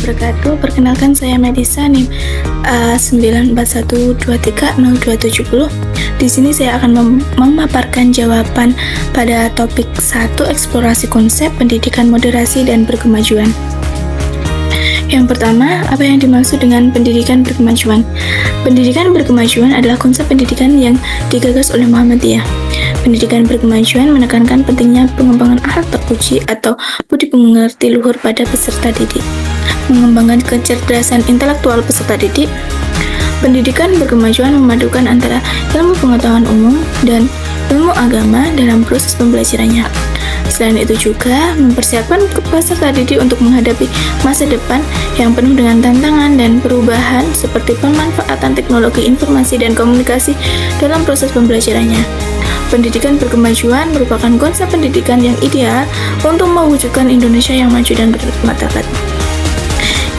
wabarakatuh. Perkenalkan, saya Melisa NIM 941230270. Di sini saya akan memaparkan jawaban pada topik 1, eksplorasi konsep pendidikan moderasi dan berkemajuan. Yang pertama, apa yang dimaksud dengan pendidikan berkemajuan? Pendidikan berkemajuan adalah konsep pendidikan yang digagas oleh Muhammadiyah. Pendidikan berkemajuan menekankan pentingnya pengembangan akhlak terpuji atau budi pemengerti luhur pada peserta didik, mengembangkan kecerdasan intelektual peserta didik. Pendidikan berkemajuan memadukan antara ilmu pengetahuan umum dan ilmu agama dalam proses pembelajarannya. Selain itu juga mempersiapkan peserta didik untuk menghadapi masa depan yang penuh dengan tantangan dan perubahan seperti pemanfaatan teknologi informasi dan komunikasi dalam proses pembelajarannya. Pendidikan berkemajuan merupakan konsep pendidikan yang ideal untuk mewujudkan Indonesia yang maju dan bermartabat.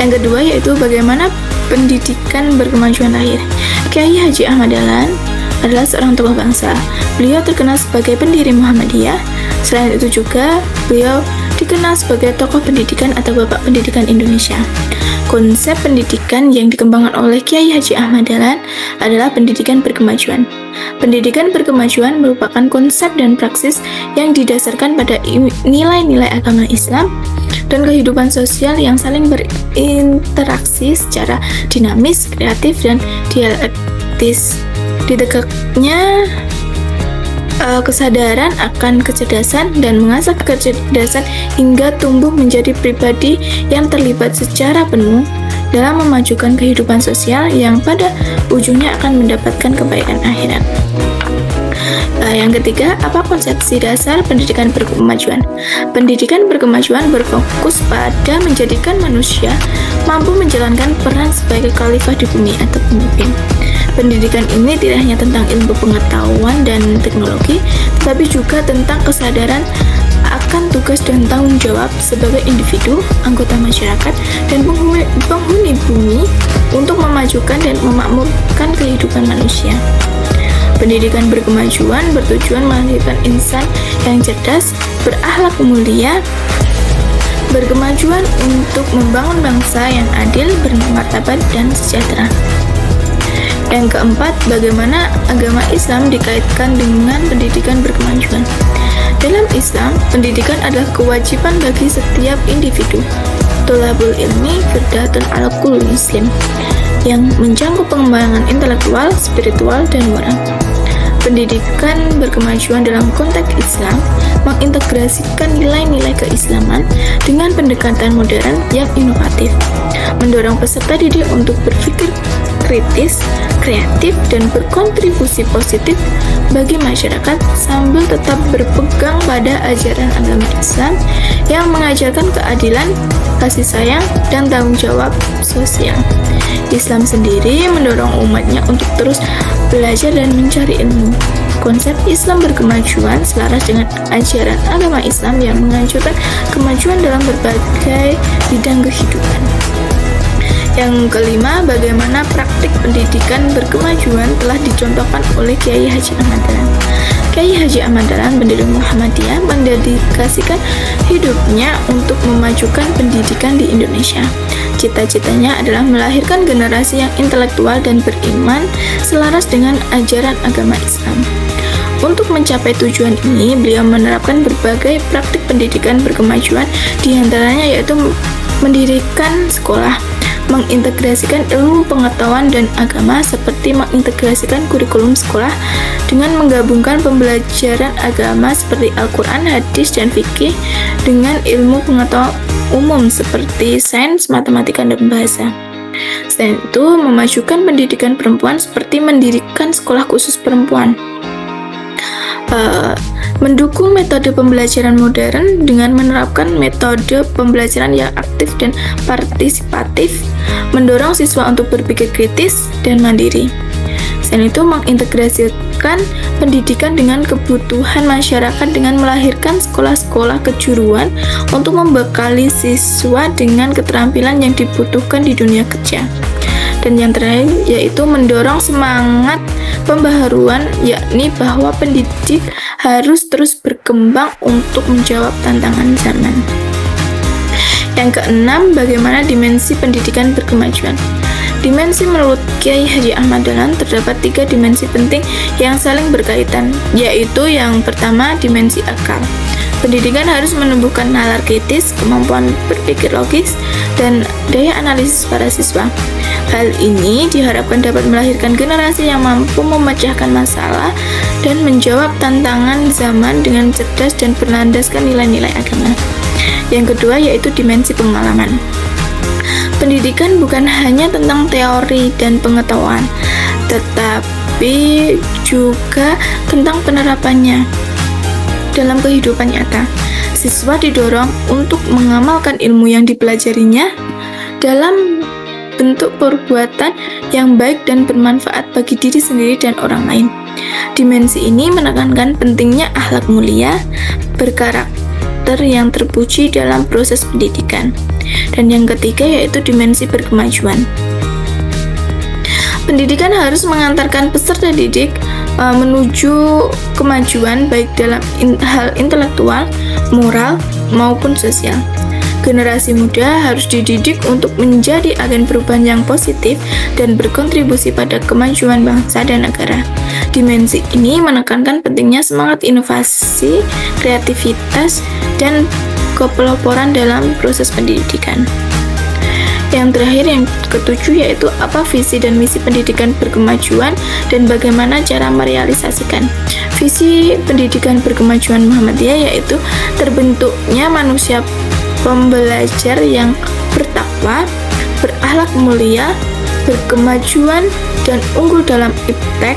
Yang kedua yaitu bagaimana pendidikan berkemajuan lahir. Kiai Haji Ahmad Dahlan adalah seorang tokoh bangsa. Beliau terkenal sebagai pendiri Muhammadiyah. Selain itu juga beliau dikenal sebagai tokoh pendidikan atau bapak pendidikan Indonesia. Konsep pendidikan yang dikembangkan oleh Kiai Haji Ahmad Dahlan adalah pendidikan berkemajuan. Pendidikan berkemajuan merupakan konsep dan praksis yang didasarkan pada nilai-nilai agama Islam dan kehidupan sosial yang saling berinteraksi secara dinamis, kreatif, dan dialektis. Ditegaknya kesadaran akan kecerdasan dan mengasah kecerdasan hingga tumbuh menjadi pribadi yang terlibat secara penuh dalam memajukan kehidupan sosial yang pada ujungnya akan mendapatkan kebaikan akhirat. Yang ketiga, apa konsepsi dasar pendidikan berkemajuan? Pendidikan berkemajuan berfokus pada menjadikan manusia mampu menjalankan peran sebagai khalifah di bumi atau pemimpin. Pendidikan ini tidak hanya tentang ilmu pengetahuan dan teknologi, tetapi juga tentang kesadaran akan tugas dan tanggung jawab sebagai individu, anggota masyarakat, dan penghuni bumi untuk memajukan dan memakmurkan kehidupan manusia. Pendidikan berkemajuan bertujuan melahirkan insan yang cerdas, berakhlak mulia, berkemajuan untuk membangun bangsa yang adil, bermartabat, dan sejahtera. Yang keempat, bagaimana agama Islam dikaitkan dengan pendidikan berkemajuan. Dalam Islam, pendidikan adalah kewajiban bagi setiap individu. Tholabul ilmi firdatun ala kulli muslim, yang menjangkau pengembangan intelektual, spiritual, dan moral. Pendidikan berkemajuan dalam konteks Islam mengintegrasikan nilai-nilai keislaman dengan pendekatan modern yang inovatif, mendorong peserta didik untuk berpikir kritis, kreatif, dan berkontribusi positif bagi masyarakat sambil tetap berpegang pada ajaran agama Islam yang mengajarkan keadilan, kasih sayang, dan tanggung jawab sosial. Islam sendiri mendorong umatnya untuk terus belajar dan mencari ilmu. Konsep Islam berkemajuan selaras dengan ajaran agama Islam yang menganjurkan kemajuan dalam berbagai bidang kehidupan. Yang kelima, bagaimana praktik pendidikan berkemajuan telah dicontohkan oleh Kiai Haji Ahmad Dahlan. Kiai Haji Ahmad Dahlan, pendiri Muhammadiyah, mendedikasikan hidupnya untuk memajukan pendidikan di Indonesia. Cita-citanya adalah melahirkan generasi yang intelektual dan beriman selaras dengan ajaran agama Islam. Untuk mencapai tujuan ini, beliau menerapkan berbagai praktik pendidikan berkemajuan, diantaranya yaitu mendirikan sekolah, mengintegrasikan ilmu pengetahuan dan agama seperti mengintegrasikan kurikulum sekolah dengan menggabungkan pembelajaran agama seperti Al-Quran, hadis, dan fikih dengan ilmu pengetahuan umum seperti sains, matematika, dan bahasa. Selain itu, memajukan pendidikan perempuan seperti mendirikan sekolah khusus perempuan. Mendukung metode pembelajaran modern dengan menerapkan metode pembelajaran yang aktif dan partisipatif, mendorong siswa untuk berpikir kritis dan mandiri. Selain itu, mengintegrasikan pendidikan dengan kebutuhan masyarakat dengan melahirkan sekolah-sekolah kejuruan untuk membekali siswa dengan keterampilan yang dibutuhkan di dunia kerja. Dan yang terakhir yaitu mendorong semangat pembaharuan, yakni bahwa pendidik harus terus berkembang untuk menjawab tantangan zaman. Yang keenam, bagaimana dimensi pendidikan berkemajuan. Dimensi menurut Kiai Haji Ahmad Dahlan terdapat 3 dimensi penting yang saling berkaitan, yaitu yang pertama, dimensi akal. Pendidikan harus menumbuhkan nalar kritis, kemampuan berpikir logis, dan daya analisis para siswa. Hal ini diharapkan dapat melahirkan generasi yang mampu memecahkan masalah dan menjawab tantangan zaman dengan cerdas dan berlandaskan nilai-nilai agama. Yang kedua yaitu dimensi pengalaman. Pendidikan bukan hanya tentang teori dan pengetahuan, tetapi juga tentang penerapannya dalam kehidupan nyata. Siswa didorong untuk mengamalkan ilmu yang dipelajarinya dalam bentuk perbuatan yang baik dan bermanfaat bagi diri sendiri dan orang lain. Dimensi ini menekankan pentingnya akhlak mulia, berkarakter yang terpuji dalam proses pendidikan. Dan yang ketiga yaitu dimensi berkemajuan. Pendidikan harus mengantarkan peserta didik menuju kemajuan baik dalam hal intelektual, moral, maupun sosial. Generasi muda harus dididik untuk menjadi agen perubahan yang positif dan berkontribusi pada kemajuan bangsa dan negara. Dimensi ini menekankan pentingnya semangat inovasi, kreativitas, dan kepeloporan dalam proses pendidikan. Yang terakhir, yang ketujuh, yaitu apa visi dan misi pendidikan berkemajuan dan bagaimana cara merealisasikan. Visi pendidikan berkemajuan Muhammadiyah yaitu terbentuknya manusia pembelajar yang bertakwa, berakhlak mulia, berkemajuan, dan unggul dalam iptek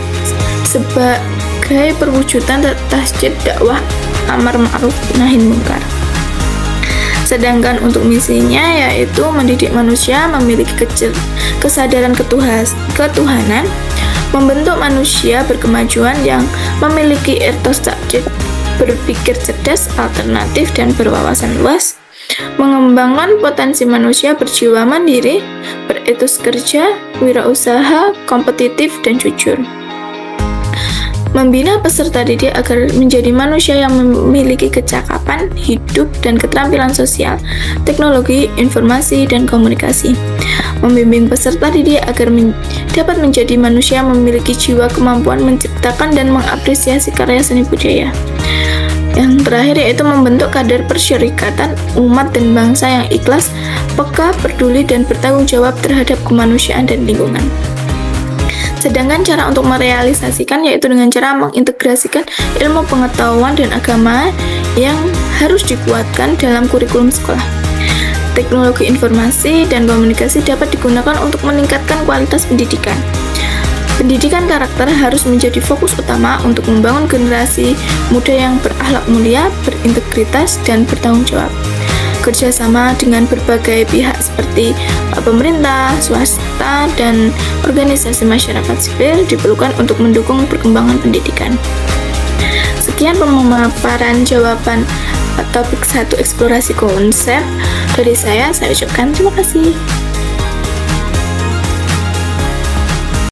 sebagai perwujudan tasjid dakwah amar ma'ruf nahi munkar. Sedangkan untuk misinya yaitu mendidik manusia memiliki kesadaran ketuhanan, membentuk manusia berkemajuan yang memiliki etos takjid, berpikir cerdas, alternatif, dan berwawasan luas, mengembangkan potensi manusia berjiwa mandiri, beretos kerja, wirausaha, kompetitif, dan jujur. Membina peserta didik agar menjadi manusia yang memiliki kecakapan, hidup, dan keterampilan sosial, teknologi, informasi, dan komunikasi. Membimbing peserta didik agar dapat menjadi manusia yang memiliki jiwa kemampuan menciptakan dan mengapresiasi karya seni budaya. Yang terakhir yaitu membentuk kader persyarikatan umat dan bangsa yang ikhlas, peka, peduli, dan bertanggung jawab terhadap kemanusiaan dan lingkungan. Sedangkan cara untuk merealisasikan yaitu dengan cara mengintegrasikan ilmu pengetahuan dan agama yang harus dikuatkan dalam kurikulum sekolah. Teknologi informasi dan komunikasi dapat digunakan untuk meningkatkan kualitas pendidikan. Pendidikan karakter harus menjadi fokus utama untuk membangun generasi muda yang berakhlak mulia, berintegritas, dan bertanggung jawab. Kerjasama dengan berbagai pihak seperti pemerintah, swasta, dan organisasi masyarakat sipil diperlukan untuk mendukung perkembangan pendidikan. Sekian pemaparan jawaban topik 1 eksplorasi konsep dari saya ucapkan terima kasih.